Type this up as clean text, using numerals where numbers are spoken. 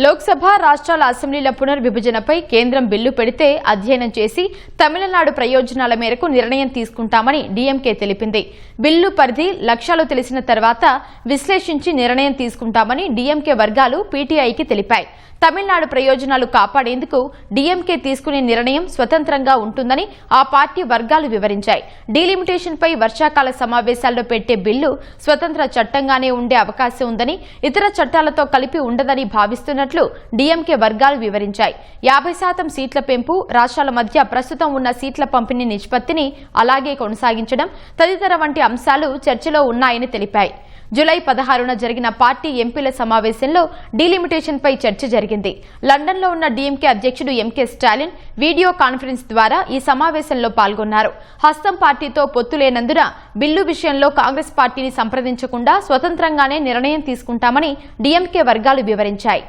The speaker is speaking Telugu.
లోక్సభ రాష్ట్రాల అసెంబ్లీల పునర్విభజనపై కేంద్రం బిల్లు పెడితే అధ్యయనం చేసి తమిళనాడు ప్రయోజనాల మేరకు నిర్ణయం తీసుకుంటామని డీఎంకే తెలిపింది. బిల్లు పరిధి లక్ష్యాలు తెలిసిన తర్వాత విశ్లేషించి నిర్ణయం తీసుకుంటామని డీఎంకే వర్గాలు పీటీఐకి తెలిపాయి. తమిళనాడు ప్రయోజనాలు కాపాడేందుకు డీఎంకే తీసుకునే నిర్ణయం స్వతంత్రంగా ఉంటుందని ఆ పార్టీ వర్గాలు వివరించాయి. డీలిమిటేషన్పై వర్షాకాల సమావేశాల్లో పెట్టే బిల్లు స్వతంత్ర చట్టంగానే ఉండే అవకాశం ఉందని, ఇతర చట్టాలతో కలిపి ఉండదని భావిస్తున్నట్లు డీఎంకే వర్గాలు వివరించాయి. 50% సీట్ల పెంపు, రాష్ట్రాల మధ్య ప్రస్తుతం ఉన్న సీట్ల పంపిణీ నిష్పత్తిని అలాగే కొనసాగించడం తదితర వంటి అంశాలు చర్చలో ఉన్నాయని తెలిపాయి. జూలై 16న జరిగిన పార్టీ ఎంపీల సమావేశంలో డీలిమిటేషన్పై చర్చ జరిగింది. లండన్లో ఉన్న డీఎంకే అధ్యక్షుడు ఎంకే స్టాలిన్ వీడియో కాన్ఫరెన్స్ ద్వారా ఈ సమావేశంలో పాల్గొన్నారు. హస్తం పార్టీతో పొత్తు లేనందున బిల్లు విషయంలో కాంగ్రెస్ పార్టీని సంప్రదించకుండా స్వతంత్రంగానే నిర్ణయం తీసుకుంటామని డీఎంకే వర్గాలు వివరించాయి.